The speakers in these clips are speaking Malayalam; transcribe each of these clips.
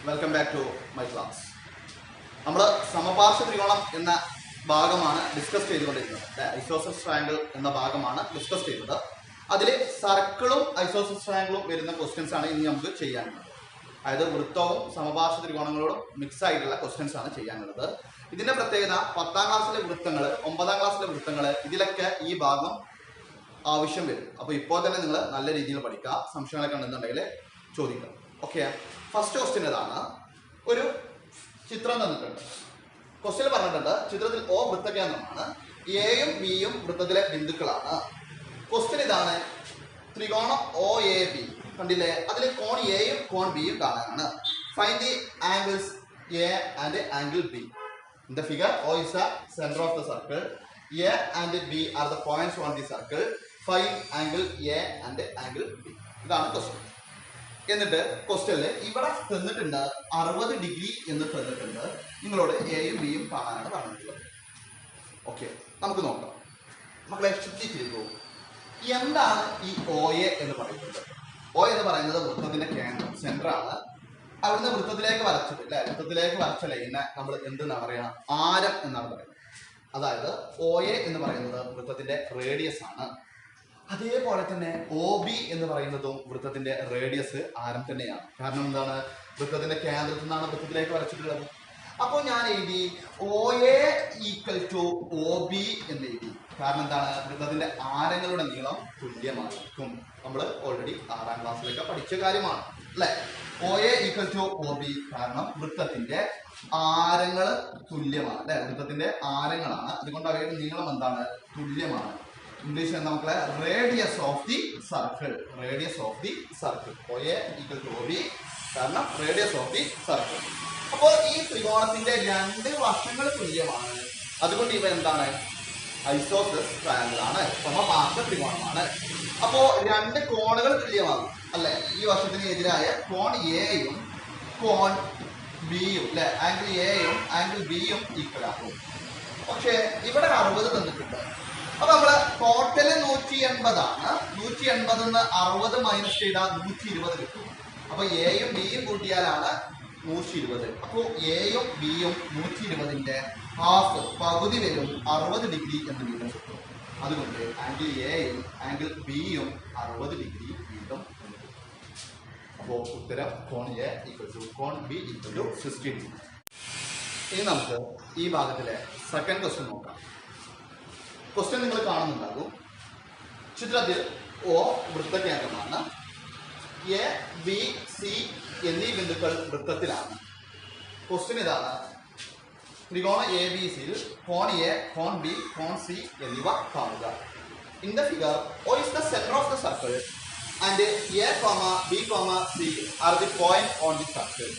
Welcome back to my class. നമ്മൾ സമപാർശ്വ ത്രികോണം എന്ന ഭാഗമാണ് ഡിസ്കസ് ചെയ്തുകൊണ്ടിരുന്നത്. ഐസോസെൽസ് ട്രയാങ്കിൾ എന്ന ഭാഗമാണ് ഡിസ്കസ് ചെയ്തത്. അതിൽ സർക്കിളും ഐസോസെൽസ് ട്രയാങ്കിളും വരുന്ന ക്വസ്റ്റ്യൻസ് ആണ് ഇനി നമുക്ക് ചെയ്യാനുള്ളത്. അതായത് വൃത്തവും സമപാർശ്വ ത്രികോണങ്ങളോടും മിക്സ് ആയിട്ടുള്ള ക്വസ്റ്റ്യൻസ് ആണ് ചെയ്യാനുള്ളത്. ഇതിന്റെ പ്രത്യേകത 10ാം ക്ലാസ്സിലെ വൃത്തങ്ങൾ, 9ാം ക്ലാസ്സിലെ വൃത്തങ്ങൾ, ഇതിലൊക്കെ ഈ ഭാഗം ആവശ്യം വരും. അപ്പോൾ ഇപ്പോൾ തന്നെ നിങ്ങൾ നല്ല രീതിയിൽ പഠിക്കുക. സംശയങ്ങളൊക്കെ ഉണ്ടെന്നുണ്ടെങ്കിൽ ചോദിക്കാം. ഓക്കെ, ഫസ്റ്റ് ക്വസ്റ്റ്യൻ ഇതാണ്. ഒരു ചിത്രം തന്നിട്ടുണ്ട്. ക്വസ്റ്റ്യൻ പറഞ്ഞിട്ടുണ്ട് ചിത്രത്തിൽ O വൃത്തകേന്ദ്രമാണ്, എയും ബിയും വൃത്തത്തിലെ ബിന്ദുക്കളാണ്. ക്വസ്റ്റ്യൻ ഇതാണ്, ത്രികോണം OAB കണ്ടില്ലേ, അതിൽ കോൺ എയും കോൺ ബിയും കാണാനാണ്. Find the angles A and angle B. In the figure, O is the center of the circle, A and B are the points on the circle. Find angle A and angle B. ഇതാണ് ക്വസ്റ്റ്യൻ. എന്നിട്ട് ക്വസ്റ്റ്യനിൽ ഇവിടെ തന്നിട്ടുണ്ട് 60 ഡിഗ്രി എന്ന് തന്നിട്ടുണ്ട്. നിങ്ങളോട് എയും ബിയും കാണാനാണ് പറഞ്ഞിട്ടുള്ളത്. ഓക്കെ, നമുക്ക് നോക്കാം. മക്കളെ ശ്രദ്ധിച്ചിരിക്കൂ, എന്താണ് ഈ OA എന്ന് പറയുന്നത്? O എന്ന് പറയുന്നത് വൃത്തത്തിന്റെ കേന്ദ്രം, സെന്റർ ആണ്. അവിടുന്ന് വൃത്തത്തിലേക്ക് വരച്ചത് അല്ലെ, വൃത്തത്തിലേക്ക് വരച്ച ലൈനെ നമ്മൾ എന്തെന്നാണ് പറയുക? ആരം എന്നാണ് പറയുന്നത്. അതായത് OA എന്ന് പറയുന്നത് വൃത്തത്തിന്റെ റേഡിയസ് ആണ്. അതേപോലെ തന്നെ OB എന്ന് പറയുന്നതും വൃത്തത്തിന്റെ റേഡിയസ് ആരം തന്നെയാണ്. കാരണം എന്താണ്? വൃത്തത്തിന്റെ കേന്ദ്രത്തിൽ നിന്നാണ് വൃത്തത്തിലേക്ക് വരച്ചിട്ടുള്ളത്. അപ്പോൾ ഞാൻ എഴുതി OA ഈക്വൽ ടു OB എന്ന് എഴുതി. കാരണം എന്താണ്? വൃത്തത്തിന്റെ ആരങ്ങളുടെ നീളം തുല്യമായിരിക്കും. നമ്മൾ ഓൾറെഡി 6ാം ക്ലാസ്സിലൊക്കെ പഠിച്ച കാര്യമാണ് അല്ലെ. OA ഈക്വൽ ടു OB, കാരണം വൃത്തത്തിന്റെ ആരങ്ങൾ തുല്യമാണ് അല്ലെ. വൃത്തത്തിന്റെ ആരങ്ങളാണ്, അതുകൊണ്ട് അവയുടെ നീളം എന്താണ്? തുല്യമാണ്. ഇംഗ്ലീഷ് നമുക്കുള്ള radius of the circle, radius of the circle. OA equal to OB, കാരണം റേഡിയസ് ഓഫ് ദി സർക്കിൾ. അപ്പോൾ ഈ ത്രികോണത്തിന്റെ രണ്ട് വശങ്ങൾ തുല്യമാണ്, അതുകൊണ്ട് ഇവ എന്താണ്? ഐസോസെൽസ് ട്രയാങ്കിൾ ആണ്, സമപാർശ്വ ത്രികോണമാണ്. അപ്പോ രണ്ട് കോണുകൾ തുല്യമാകും അല്ലെ. ഈ വശത്തിന് എതിരായ കോൺ എയും കോൺ ബിയും അല്ലെ, ആംഗിൾ എയും ആംഗിൾ ബിയും ഈക്വൽ ആകും. പക്ഷേ ഇവിടെ 60 തന്നിട്ടുണ്ട്. അപ്പൊ നമ്മള് ടോട്ടല് 180 ആണ്. 180 60 മൈനസ് ചെയ്താൽ 120 കിട്ടും. അപ്പൊ എയും ബിയും കൂട്ടിയാലാണ് 120. അപ്പോ എയും ബിയും 120ന്റെ ഹാഫ്, പകുതി വരും, 60 ഡിഗ്രി എന്ന് വീതം കിട്ടും. അതുകൊണ്ട് ആംഗിൾ എയും ആംഗിൾ ബിയും 60 ഡിഗ്രി വീതം കിട്ടും. അപ്പോൾ ഉത്തരം കോൺ എ ഈക്വൽ ടു കോൺ ബി ഈക്വൽ ടു 60 ഡിഗ്രി. ഇനി നമുക്ക് ഈ ഭാഗത്തിലെ സെക്കൻഡ് ക്വസ്റ്റ്യൻ നോക്കാം. ക്വസ്റ്റ്യൻ നിങ്ങൾ കാണുന്നുണ്ടാകും. ചിത്രത്തിൽ O വൃത്തകേന്ദ്രമാണ്, A, B, C എന്നീ ബിന്ദുക്കൾ വൃത്തത്തിലാണ്. ക്വസ്റ്റ്യൻ ഇതാണ്, ത്രികോണ ABC-യിൽ കോൺ A, cone B, cone C എന്നിവ കാണുക. In the figure, O is the center of the circle and A, B, C are the point on the circle.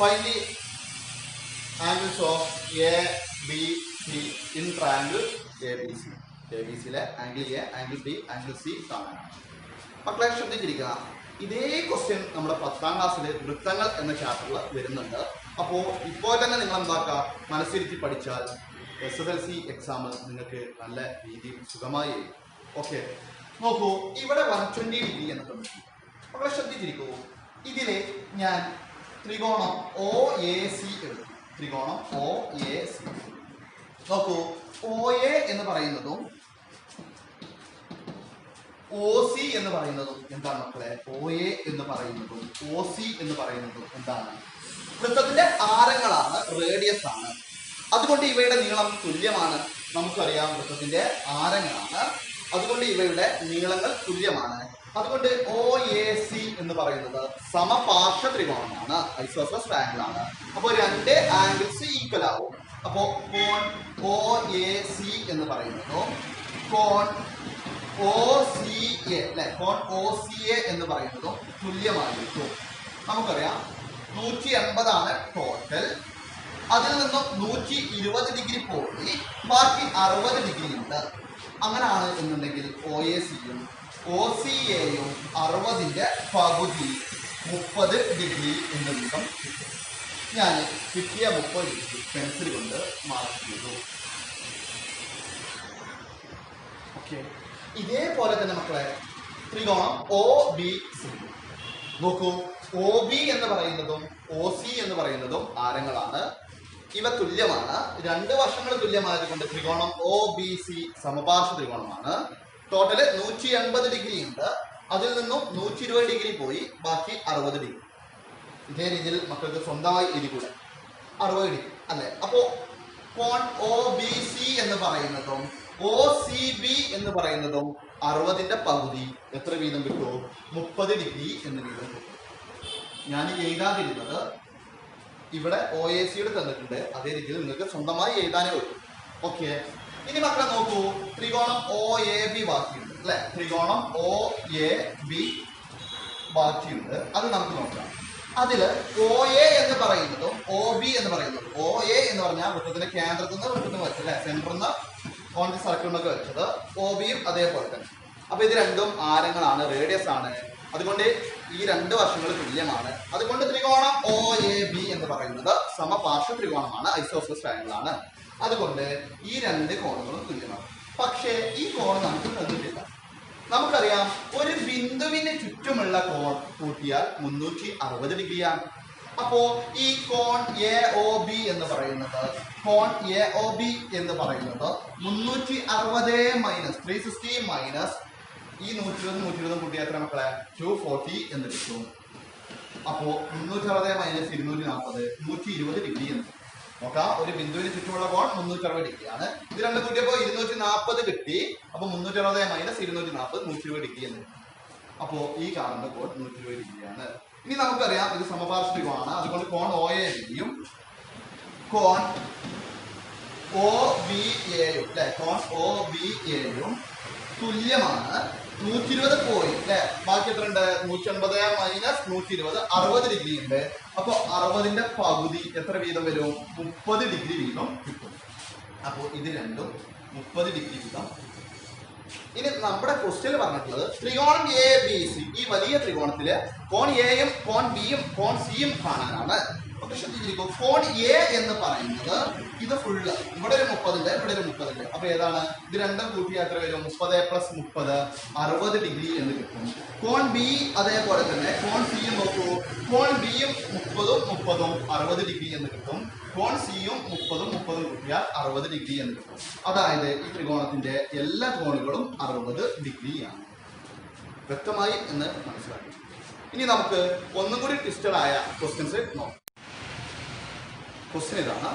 Find the angles of A, B, C in triangle ABC. ABC-യിലെ angle A, angle B, angle C കാണാനാണ്. മക്കളെ ശ്രദ്ധിച്ചിരിക്കുക, ഇതേ ക്വസ്റ്റ്യൻ നമ്മുടെ 10ാം ക്ലാസ്സിൽ വൃത്തങ്ങൾ എന്ന ചാപ്റ്ററിൽ വരുന്നുണ്ട്. അപ്പോൾ ഇപ്പോൾ തന്നെ നിങ്ങൾ എന്താക്കുക, മനസ്സിരുത്തി പഠിച്ചാൽ SSLC എക്സാം നിങ്ങൾക്ക് നല്ല രീതിയിൽ സുഖമായി എഴുതും. ഓക്കെ, നോക്കൂ, ഇവിടെ 120 ഡിഗ്രി എന്ന് തന്നിട്ടുണ്ട്. മക്കളെ ശ്രദ്ധിച്ചിരിക്കൂ, ഇതില് ഞാൻ ത്രികോണം OAC എടുത്തു. ത്രികോണം OAC നോക്കൂ, OA എന്ന് പറയുന്നതും OC എന്ന് പറയുന്നതും എന്താണ് മക്കളെ? OA എന്ന് പറയുന്നതും OC എന്ന് പറയുന്നതും എന്താണ്? വൃത്തത്തിന്റെ ആരങ്ങളാണ്, റേഡിയസ് ആണ്. അതുകൊണ്ട് ഇവയുടെ നീളം തുല്യമാണ്. നമുക്കറിയാം വൃത്തത്തിന്റെ ആരങ്ങളാണ്, അതുകൊണ്ട് ഇവയുടെ നീളങ്ങൾ തുല്യമാണ്. അതുകൊണ്ട് OAC എന്ന് പറയുന്നത് സമപാർശ്വ ത്രികോണമാണ്, ഐസോസെൽസ് ട്രയാങ്കിൾ ആണ്. അപ്പോൾ രണ്ട് ആംഗിൾസ് ഈക്വൽ ആവും. അപ്പോൾ കോൺ OAC എന്ന് പറയുന്നതും കോൺ OCA അല്ലെ, കോൺ OCA എന്ന് പറയുന്നതും തുല്യമായിരിക്കും. നമുക്കറിയാം 180 ആണ് ടോട്ടൽ. അതിൽ നിന്നും 120 ഡിഗ്രി പോയി ബാക്കി 60 ഡിഗ്രി ഉണ്ട്. അങ്ങനെയാണ് എന്നുണ്ടെങ്കിൽ OACയും OCAയും 60ന്റെ പകുതി 30 ഡിഗ്രി എന്ന വിധം കിട്ടും. ഞാൻ കിട്ടിയ 30 ഡിഗ്രി പെൻസിൽ കൊണ്ട് മാർക്ക് ചെയ്തു. ഓക്കെ, ഇതേപോലെ തന്നെ മക്കളെ ത്രികോണം OBC നോക്കൂ. ഒ ബി എന്ന് പറയുന്നതും ഒ സി എന്ന് പറയുന്നതും ആരങ്ങളാണ്. ഇവ തുല്യമാണ്. രണ്ട് വശങ്ങൾ തുല്യമായതുകൊണ്ട് ത്രികോണം ഒ ബി സി സമപാർശ്വ ത്രികോണമാണ്. ടോട്ടല് 180 ഡിഗ്രി ഉണ്ട്. അതിൽ നിന്നും 120 ഡിഗ്രി പോയി, ബാക്കി 60 ഡിഗ്രി. ഇതേ രീതിയിൽ മക്കൾക്ക് സ്വന്തമായി എഴുതിക്കൂടെ? 60 ഡിഗ്രി അല്ലെ? അപ്പോ കോൺ ഒ ബി സി എന്ന് പറയുന്നതും ഒ സി ബി എന്ന് പറയുന്നതും 60ന്റെ പകുതി എത്ര വീതം കിട്ടുമോ? 30 ഡിഗ്രി എന്ന് വീതം കിട്ടും. ഞാൻ എഴുതാതിരുന്നത് ഇവിടെ ഒ എ സിയുടെ തന്നിട്ടുണ്ട്, അതേ രീതിയിൽ നിങ്ങൾക്ക് സ്വന്തമായി എഴുതാനേ പറ്റും. ഓക്കെ, ഇനി മക്കളെ നോക്കൂ, ത്രികോണം ഒ എ ബി ബാക്കിയുണ്ട് അല്ലെ? ത്രികോണം ഒ എ ബി ബാക്കിയുണ്ട്, അത് നമുക്ക് നോക്കാം. അതില് ഒ എ എന്ന് പറയുന്നതും ഒ ബി എന്ന് പറയുന്നതും, ഒ എ എന്ന് പറഞ്ഞാൽ വൃത്തത്തിന്റെ കേന്ദ്രത്തിൽ നിന്ന് വൃത്തത്തിന് വെച്ചത് അല്ലെ, സെന്ററിൽ നിന്ന് കോൺസ് സർക്കിളിനൊക്കെ വെച്ചത്. ഒ ബിയും അതേപോലെ തന്നെ. അപ്പൊ ഇത് രണ്ടും ആരങ്ങളാണ്, റേഡിയസ് ആണ്. അതുകൊണ്ട് ഈ രണ്ട് വശങ്ങൾ തുല്യമാണ്. അതുകൊണ്ട് ത്രികോണം ഒ എ ബി എന്ന് പറയുന്നത് സമപാർശ്വ ത്രികോണമാണ്, ഐസോസെലസ് ട്രയാങ്കിൾ ആണ്. അതുകൊണ്ട് ഈ രണ്ട് കോണുകളും തുല്യമാണ്. പക്ഷേ ഈ കോൺ നമുക്ക് തന്നിട്ടില്ല. നമുക്കറിയാം ഒരു ബിന്ദുവിന് ചുറ്റുമുള്ള കോൺ കൂട്ടിയാൽ 360 ഡിഗ്രിയാണ്. അപ്പോ ഈ കോൺ എ ഒ ബി എന്ന് പറയുന്നത് 360 മൈനസ് 360 മൈനസ് ഈ 120 കൂട്ടിയാൽ എത്ര മക്കളെ? 240 എന്ന് കിട്ടും. അപ്പോ 360 മൈനസ് 240 120 ഡിഗ്രി എന്ന് നോക്കാം. ഒരു ബിന്ദുവിന് ചുറ്റുമുള്ള കോൺ 360 ഡിഗ്രിയാണ്. ഇത് രണ്ട് കൂട്ടിയപ്പോൾ 240 കിട്ടി. അപ്പൊ 360 മൈനസ് 240 120 ഡിഗ്രി എന്ന് കിട്ടും. അപ്പോ ഈ കാണുന്ന കോൺ 120 ഡിഗ്രിയാണ്. ഇനി നമുക്കറിയാം ഇത് സമപാർശ്വ ത്രികോണമാണ്. അതുകൊണ്ട് കോൺ ഒ എ ബിയും കോൺ ഒ ബി എയും അല്ലെ, കോൺ ഒ ബി എയും തുല്യമാണ്. 120 പോയി അല്ലെ, ബാക്കി എത്ര ഉണ്ട്? 180 മൈനസ് 120 60 ഡിഗ്രി ഉണ്ട്. അപ്പൊ 60ന്റെ പകുതി എത്ര വീതം വരും? 30 ഡിഗ്രി വീതം കിട്ടും. അപ്പോൾ ഇത് രണ്ടും 30 ഡിഗ്രി വീതം. ഇനി നമ്മുടെ ക്വസ്റ്റ്യൻ പറഞ്ഞിട്ടുള്ളത് ത്രികോണം എ ബി സി, ഈ വലിയ ത്രികോണത്തില് കോൺ എയും കോൺ ബിയും കോൺ സിയും കാണാനാണ്. ശ്രദ്ധിച്ചിരിക്കും, കോൺ എ എന്ന് പറയുന്നത് ഇത് ഫുള്ള്, ഇവിടെ ഒരു 30 ഉണ്ട്, ഇവിടെ ഒരു 30 ഉണ്ട്. അപ്പൊ ഏതാണ്? ഇത് രണ്ടും കൂട്ടിയാൽ എത്ര വരും? 30 പ്ലസ് 30 60 ഡിഗ്രി എന്ന് കിട്ടും. കോൺ ബി അതേപോലെ തന്നെ, കോൺ സിയും നോക്കൂ, കോൺ ബിയും 30 60 ഡിഗ്രി എന്ന് കിട്ടും. കോൺ സിയും 30 കൂട്ടിയാൽ 60 ഡിഗ്രി എന്ന് കിട്ടും. അതായത് ഈ ത്രികോണത്തിന്റെ എല്ലാ കോണുകളും 60 ഡിഗ്രിയാണ്. വ്യക്തമായി എന്ന് മനസ്സിലാക്കി. ഇനി നമുക്ക് ഒന്നും കൂടി ട്വിസ്റ്റഡ് ആയ ക്വസ്റ്റ്യൻസ് നോക്കാം. ക്വസ്റ്റ്യൻ ഇതാണ്.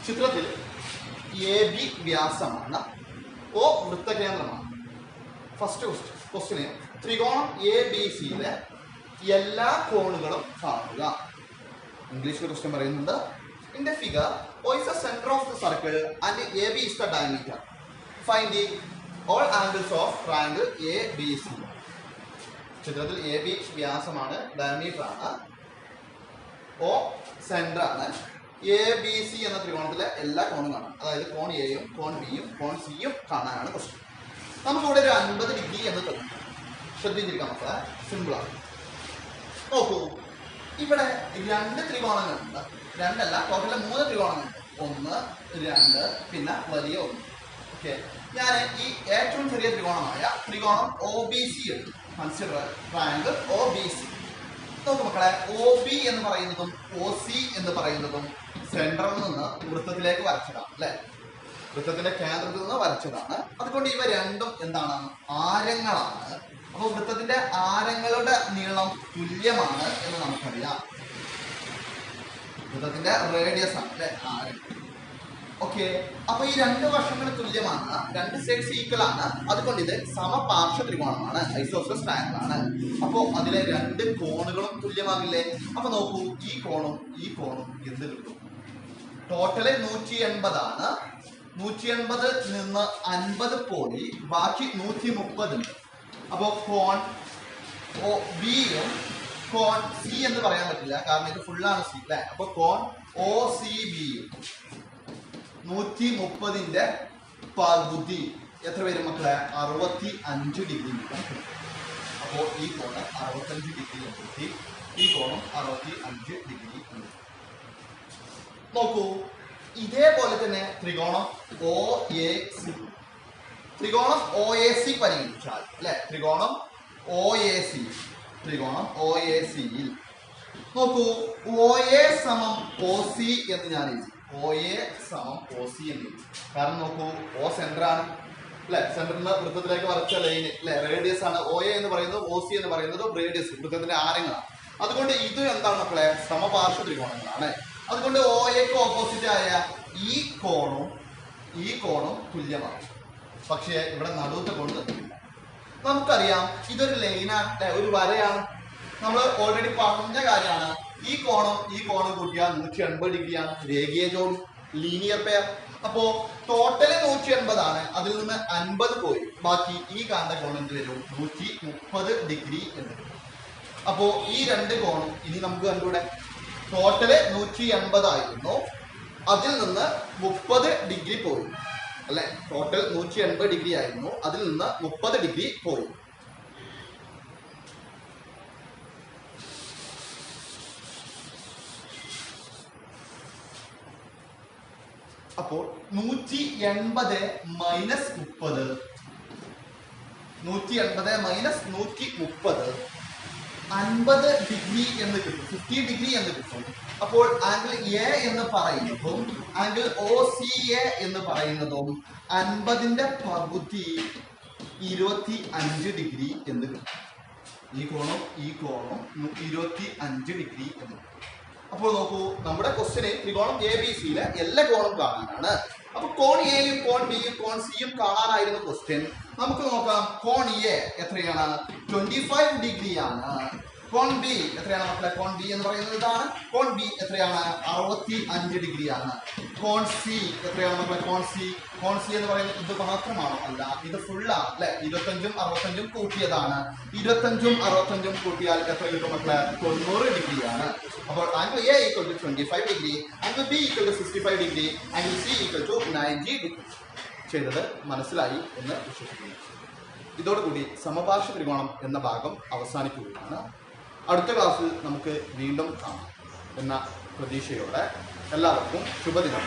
ചിത്രത്തിൽ എ ബി വ്യാസമാണ്, ഒ വൃത്തകേന്ദ്രമാണ്. ഫസ്റ്റ് ക്വസ്റ്റ്യന് ത്രികോണം എ ബി സിയിലെ എല്ലാ കോണുകളും കാണുക. ഇംഗ്ലീഷിൽ ക്വസ്റ്റ്യൻ പറയുന്നുണ്ട്. In the figure O is the center of the circle and AB is the diameter. Find the all angles of triangle ABC. ചിത്രത്തിൽ എ ബി വ്യാസമാണ്, ഡയമീറ്റർ ആണ്, ഒ സെന്റർ ആണ്. എ ബി സി എന്ന ത്രികോണത്തിലെ എല്ലാ കോണും കാണാം. അതായത് കോൺ എയും കോൺ ബിയും കോൺ സിയും കാണാനാണ് ക്വസ്റ്റ്യൻ. നമുക്കിവിടെ ഒരു 50 ഡിഗ്രി എന്ന് തന്നു. ശ്രദ്ധിച്ചിരിക്കാം മക്കളെ, സിമ്പിളാണ്. നോക്കൂ, ഇവിടെ രണ്ട് ത്രികോണങ്ങളുണ്ട്. രണ്ടല്ല, ടോട്ടല് 3 ത്രികോണങ്ങളുണ്ട്. 1 2 പിന്നെ വലിയ 1. ഓക്കെ, ഞാൻ ഈ ഏറ്റവും ചെറിയ ത്രികോണമായ ത്രികോണം ഒ ബി സി എടുത്തു. Consider triangle O B C. നോക്കൂ മക്കളെ, ഒ ബി എന്ന് പറയുന്നതും ഒ സി എന്ന് പറയുന്നതും സെന്ററിൽ നിന്ന് വൃത്തത്തിലേക്ക് വരച്ചതാണ് അല്ലെ, വൃത്തത്തിന്റെ കേന്ദ്രത്തിൽ നിന്ന് വരച്ചതാണ്. അതുകൊണ്ട് ഇവ രണ്ടും എന്താണ്? ആരങ്ങളാണ്. അപ്പോൾ വൃത്തത്തിന്റെ ആരങ്ങളുടെ നീളം തുല്യമാണ് എന്ന് നമുക്കറിയാം. വൃത്തത്തിന്റെ റേഡിയസ് ആണ് അല്ലെ ആരം. ഓക്കെ, അപ്പൊ ഈ രണ്ട് വശങ്ങൾ തുല്യമാണ്, രണ്ട് സൈഡ്സ് ഈക്വൽ ആണ്. അതുകൊണ്ട് ഇത് സമപാർശ്വ ത്രികോണമാണ്, ഐസോസെലസ് ട്രയാങ്കിൾ ആണ്. അപ്പോൾ അതിലെ രണ്ട് കോണുകളും തുല്യമാകില്ലേ? അപ്പൊ നോക്കൂ, ഈ കോണും എന്ത് കിട്ടും? ടോട്ടല് 180 ആണ്. 180 നിന്ന് 50 പോയി, ബാക്കി 130 ഉണ്ട്. അപ്പോ കോൺ ഒ ബിയും കോൺ സി എന്ന് പറയാൻ പറ്റില്ല, കാരണം ഇത് ഫുള്ളാണ് സി അല്ലെ. അപ്പൊ കോൺ ഒ സി ബിയും 130ന്റെ പകുതി എത്ര വരും മക്കളെ? 65 ഡിഗ്രി കിട്ടും. അപ്പോൾ ഈ കോണ് 65 ഡിഗ്രി കിട്ടി, ഈ കോണും 65 ഡിഗ്രി. നോക്കൂ, ഇതേപോലെ തന്നെ ത്രികോണം ഒ എ സി, ത്രികോണം ഒ എ സി പരിഗണിച്ചാൽ അല്ലെ, ത്രികോണം ഒ എ സി ത്രികോണം OAC യിൽ നോക്കൂ, OA സമം OC എന്ന് ഞാൻ എഴുതി. OA സമം OC എന്ന് എഴുതി. കാരണം നോക്കൂ, O സെന്റർ ആണ് അല്ലെ, സെന്ററിന് വൃത്തത്തിലേക്ക് വരച്ച ലൈന് അല്ലെ, റേഡിയസ് ആണ്. OA എന്ന് പറയുന്നത് OC എന്ന് പറയുന്നത് റേഡിയസ്, വൃത്തത്തിന്റെ ആരങ്ങളാണ്. അതുകൊണ്ട് ഇത് എന്താണ് മക്കളെ, സമപാർശ്വ ത്രികോണങ്ങളാണ്. അതുകൊണ്ട് OAക്ക് ഓപ്പോസിറ്റ് ആയ ഈ കോണും തുല്യമാണ്. പക്ഷേ ഇവിടെ നടുവത്തെ കോൺ തന്നിട്ടില്ല. നമുക്കറിയാം ഇതൊരു ലൈനാണ് അല്ലെ, ഒരു വരയാണ്. നമ്മൾ ഓൾറെഡി പറഞ്ഞ കാര്യമാണ്. ഈ കോണം കൂട്ടിയാൽ 180 ഡിഗ്രിയാണ്. രേഖീയ ജോഡി, ലീനിയർ പെയർ. അപ്പോ ടോട്ടല് 180 ആണ്. അതിൽ നിന്ന് 50 പോയി, ബാക്കി ഈ കാണുന്ന കോൺ എന്ത് വരും, 130 ഡിഗ്രി എന്ന് വരും. അപ്പോ ഈ രണ്ട് കോണും ഇനി നമുക്ക് കണ്ടുകൂടെ. ടോട്ടല് 180 ആയിരുന്നു, അതിൽ നിന്ന് 30 ഡിഗ്രി പോയി അല്ലെ. ടോട്ടൽ 180 ഡിഗ്രി ആയിരുന്നു, അതിൽ നിന്ന് 30 ഡിഗ്രി പോയി. അപ്പോൾ 180 മൈനസ് 30, 180 മൈനസ് 130 50 ഡിഗ്രി എന്ന് കിട്ടും, 50 ഡിഗ്രി എന്ന് കിട്ടും. അപ്പോൾ ആംഗിൾ എ എന്ന് പറയുന്നതും ആംഗിൾ OCA എന്ന് പറയുന്നതും 50ന്റെ പകുതി 25 ഡിഗ്രി എന്ന് കിട്ടും. ഈ കോണും 25 ഡിഗ്രി എന്ന് കിട്ടും. അപ്പോൾ നോക്കൂ, നമ്മുടെ ക്വസ്റ്റ്യന് ത്രികോണം ABCയിലെ എല്ലാ കോണും കാണാനാണ്. അപ്പൊ കോൺ എയും കോൺ ബിയും കോൺ സിയും കാണാനായിരുന്നു ക്വസ്റ്റ്യൻ. നമുക്ക് നോക്കാം. കോൺ എ എത്രയാണ്, 25 ഡിഗ്രിയാണ്. കോൺ ബി എത്രയാണ് മക്കളെ, കോൺ ബി എന്ന് പറയുന്നത് ഇതാണ്. കോൺ ബി എത്രയാണ്, 65 ഡിഗ്രിയാണ്. കോൺ സി എത്രയാണ് മക്കളെ, കോൺ സി എന്ന് പറയുന്നത് ഇത് മാത്രമാണോ, അല്ല, ഇത് ഫുള്ളാണ് അല്ലെ. 25ഉം 65ഉം കൂട്ടിയതാണ്. 25ഉം 65ഉം കൂട്ടിയാൽ എത്ര കിട്ടും മക്കളെ, 90 ഡിഗ്രിയാണ്. അപ്പോൾ angle A equal to 25 degree, angle B equal to 65 degree, angle C equal to 90 degree. ചെയ്തത് മനസ്സിലായി എന്ന് വിശ്വസിക്കുന്നു. ഇതോടുകൂടി സമപാർശ്വ ത്രികോണം എന്ന ഭാഗം അവസാനിക്കുകയാണ്. അടുത്ത ക്ലാസ്സിൽ നമുക്ക് വീണ്ടും കാണാം എന്ന പ്രതീക്ഷയോടെ എല്ലാവർക്കും ശുഭദിനം.